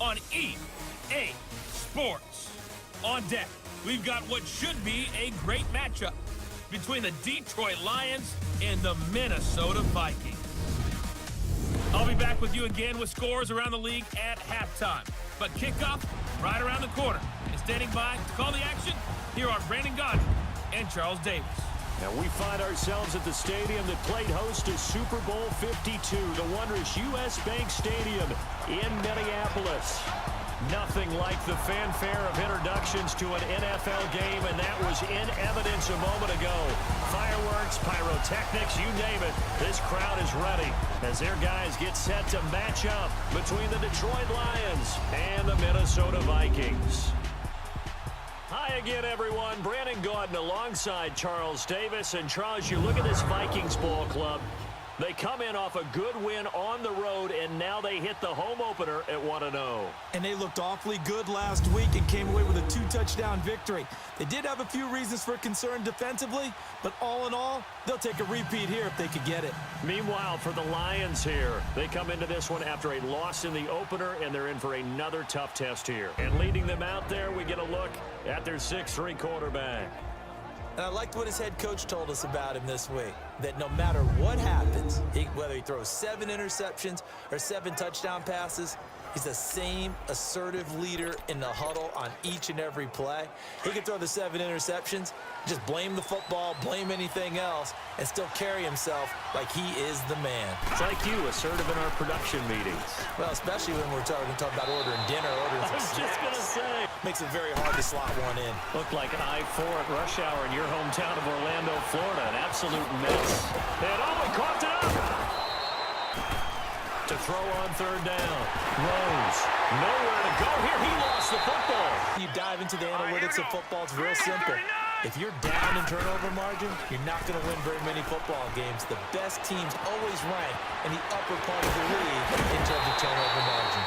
on EA Sports. On deck, we've got what should be a great matchup between the Detroit Lions and the Minnesota Vikings. I'll be back with you again with scores around the league at halftime. But kickoff right around the corner. And standing by to call the action, here are Brandon Gaudin and Charles Davis. Now we find ourselves at the stadium that played host to Super Bowl 52, the wondrous U.S. Bank Stadium in Minneapolis. Nothing like the fanfare of introductions to an NFL game, and that was in evidence a moment ago. Fireworks, pyrotechnics, you name it. This crowd is ready as their guys get set to match up between the Detroit Lions and the Minnesota Vikings. Hi again, everyone. Brandon Gaudin alongside Charles Davis. And Charles, you look at this Vikings ball club. They come in off a good win on the road, and now they hit the home opener at 1-0. And they looked awfully good last week and came away with a 2-touchdown victory. They did have a few reasons for concern defensively, but all in all, they'll take a repeat here if they could get it. Meanwhile, for the Lions here, they come into this one after a loss in the opener, and they're in for another tough test here. And leading them out there, we get a look at their 6'3" quarterback. And I liked what his head coach told us about him this week, that no matter what happens, whether he throws 7 interceptions or 7 touchdown passes, he's the same assertive leader in the huddle on each and every play. He can throw the 7 interceptions, just blame the football, blame anything else, and still carry himself like he is the man. It's like you, assertive in our production meetings. Well, especially when we're talking about ordering dinner, ordering I was just going to say. Makes it very hard to slot one in. Looked like an I-4 at rush hour in your hometown of Orlando, Florida. An absolute mess. And he coughed it up. To throw on 3rd down. Rose. Nowhere to go here. He lost the football. You dive into the analytics of football, it's real simple. If you're down in turnover margin, you're not going to win very many football games. The best teams always rank in the upper part of the league in terms of turnover margin.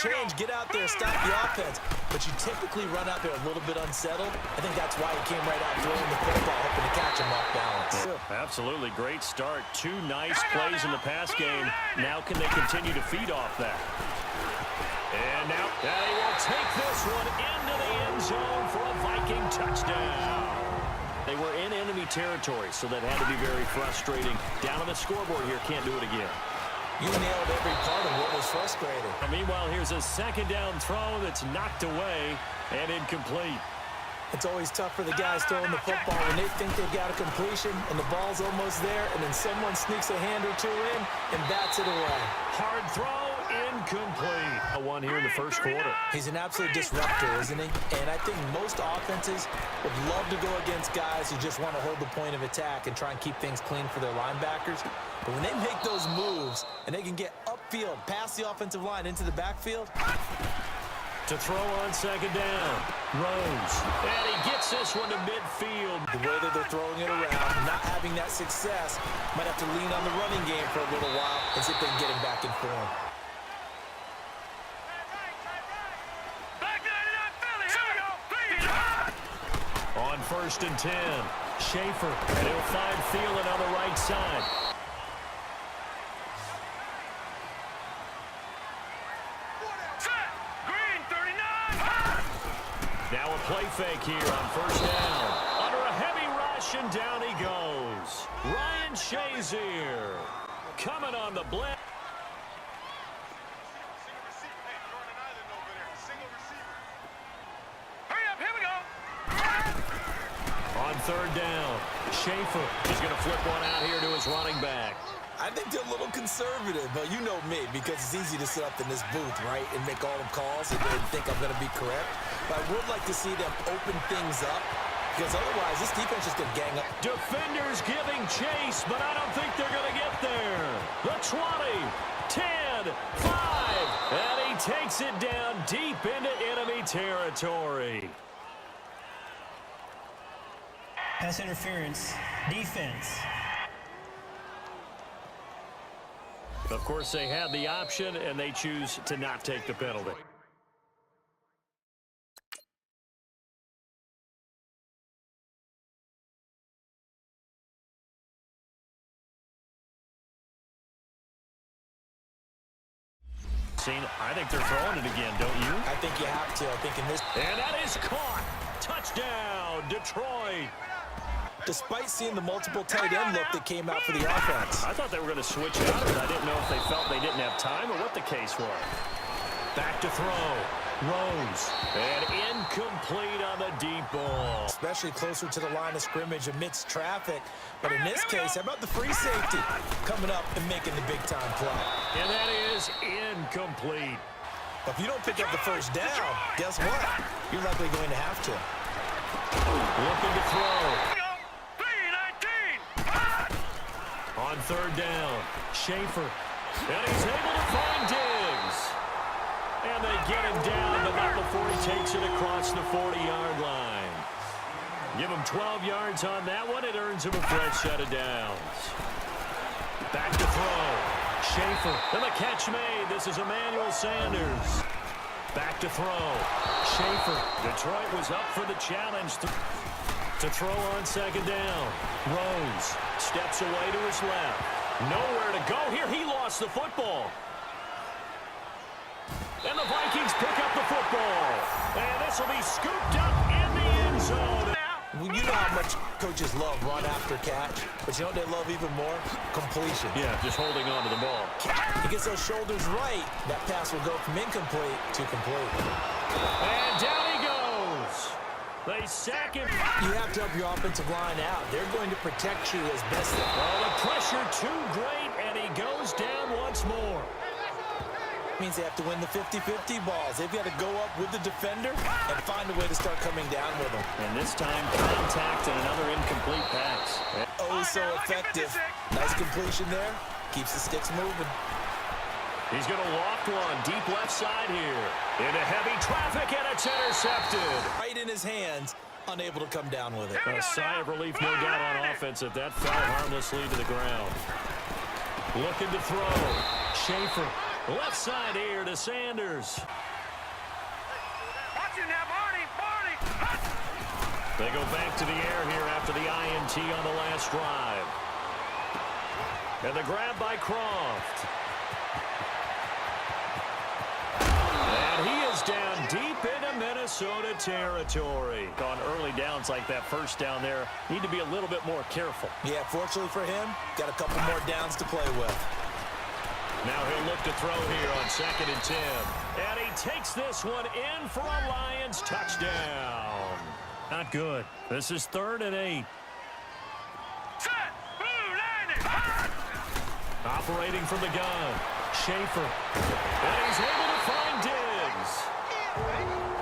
Change, get out there, stop the offense. But you typically run out there a little bit unsettled. I think that's why he came right out throwing the football, hoping to catch him off balance. Absolutely great start. 2 nice plays in the pass game. Now can they continue to feed off that? And now they will take this one into the end zone for a Viking touchdown. They were in enemy territory, so that had to be very frustrating. Down on the scoreboard here, can't do it again. You nailed every part of what was frustrating. And meanwhile, here's a 2nd down throw that's knocked away and incomplete. It's always tough for the guys throwing the football when they think they've got a completion and the ball's almost there, and then someone sneaks a hand or 2 in and bats it away. Hard throw, incomplete. A 1 here in the 1st quarter. He's an absolute disruptor, isn't he? And I think most offenses would love to go against guys who just want to hold the point of attack and try and keep things clean for their linebackers. But when they make those moves and they can get upfield, past the offensive line into the backfield. To throw on 2nd down. Rose. And he gets this one to midfield. The way that they're throwing it around, not having that success, might have to lean on the running game for a little while and see if they can get him back in form. On 1st and 10. Schaefer. And he'll find Thielen on the right side. Now a play fake here on 1st down. Under a heavy rush, and down he goes. Ryan Shazier coming on the blitz. Hurry up, here we go. On 3rd down, Schaefer is going to flip one out here to his running back. I think they're a little conservative, but you know me, because it's easy to sit up in this booth, right, and make all the calls and think I'm going to be correct. But I would like to see them open things up, because otherwise this defense is going to gang up. Defenders giving chase, but I don't think they're going to get there. The 20, 10, 5, and he takes it down deep into enemy territory. Pass interference, defense. Of course, they had the option, and they choose to not take the penalty. Francine. I think they're throwing it again, don't you? I think you have to. I think in this... And that is caught. Touchdown, Detroit. Despite seeing the multiple tight end look that came out for the offense. I thought they were going to switch out, but I didn't know if they felt they didn't have time or what the case was. Back to throw. Rose. And incomplete on the deep ball. Especially closer to the line of scrimmage amidst traffic. But in this case, how about the free safety coming up and making the big-time play? And that is incomplete. But if you don't pick up the first down, guess what? You're likely going to have to. Looking to throw. On third down, Schaefer. And he's able to find Diggs. And they get him down, but not before he takes it across the 40-yard line. Give him 12 yards on that one. It earns him a fresh set of downs. Back to throw. Schaefer. And the catch made. This is Emmanuel Sanders. Back to throw. Schaefer. Detroit was up for the challenge to throw on second down. Rose steps away to his left. Nowhere to go here. He lost the football. And the Vikings pick up the football. And this will be scooped up in the end zone. Well, you know how much coaches love run after catch, but you know what they love even more? Completion. Yeah, just holding on to the ball. He gets those shoulders right. That pass will go from incomplete to complete. And down he goes. They sack him. You have to help your offensive line out. They're going to protect you as best they can. Oh, the pressure too great, and he goes down once more. Means they have to win the 50-50 balls. They've got to go up with the defender and find a way to start coming down with them. And this time, contact and another incomplete pass. Oh, so effective. Nice completion there. Keeps the sticks moving. He's going to loft one deep left side here. Into heavy traffic, and it's intercepted. Right in his hands, unable to come down with it. A sigh of relief, no doubt, on offense if that fell harmlessly to the ground. Looking to throw. Schaefer. Left side here to Sanders. They go back to the air here after the INT on the last drive. And the grab by Croft. And he is down deep into Minnesota territory. On early downs like that first down there, need to be a little bit more careful. Yeah, fortunately for him, got a couple more downs to play with. Now he'll look to throw here on 2nd and 10. And he takes this one in for a Lions touchdown. Not good. This is 3rd and 8. Operating from the gun. Schaefer. And he's able to find Diggs.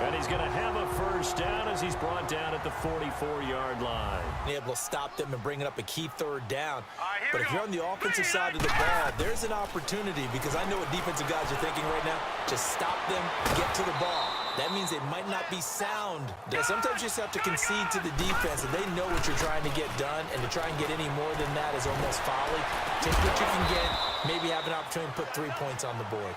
And he's going to have a first down as he's brought down at the 44-yard line. Able to stop them and bring it up a key 3rd down. But if you're on the offensive side of the ball, there's an opportunity because I know what defensive guys are thinking right now. Just stop them, get to the ball. That means they might not be sound. Sometimes you just have to concede to the defense, and they know what you're trying to get done, and to try and get any more than that is almost folly. Take what you can get, maybe have an opportunity to put 3 points on the board.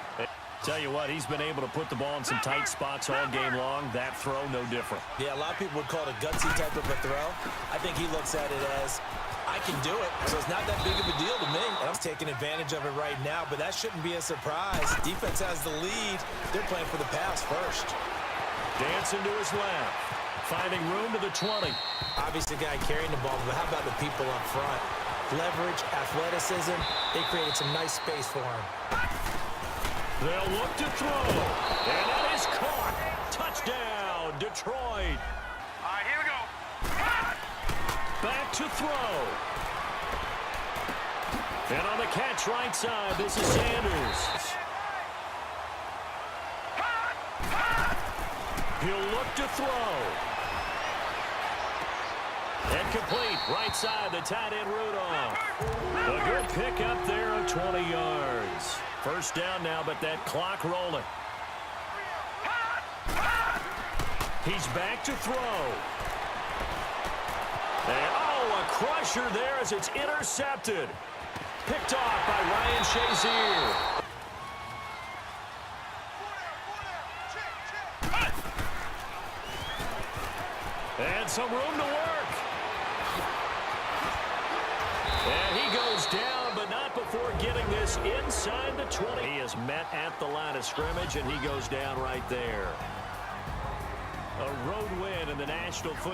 Tell you what, he's been able to put the ball in some tight spots all game long. That throw, no different. Yeah, a lot of people would call it a gutsy type of a throw. I think he looks at it as, I can do it, so it's not that big of a deal to me. And I'm taking advantage of it right now, but that shouldn't be a surprise. Defense has the lead. They're playing for the pass first. Dancing to his left. Finding room to the 20. Obviously, the guy carrying the ball, but how about the people up front? Leverage, athleticism, they created some nice space for him. They'll look to throw. And that is caught. Touchdown, Detroit. All right, here we go. Back to throw. And on the catch right side, this is Sanders. He'll look to throw. And complete. Right side, the tight end Rudolph. A good pickup there of 20 yards. First down now, but that clock rolling. He's back to throw. And, oh, a crusher there as it's intercepted. Picked off by Ryan Shazier. And some room to work. And he goes down, but not before getting taking this inside the 20. He is met at the line of scrimmage, and he goes down right there. A road win in the National Football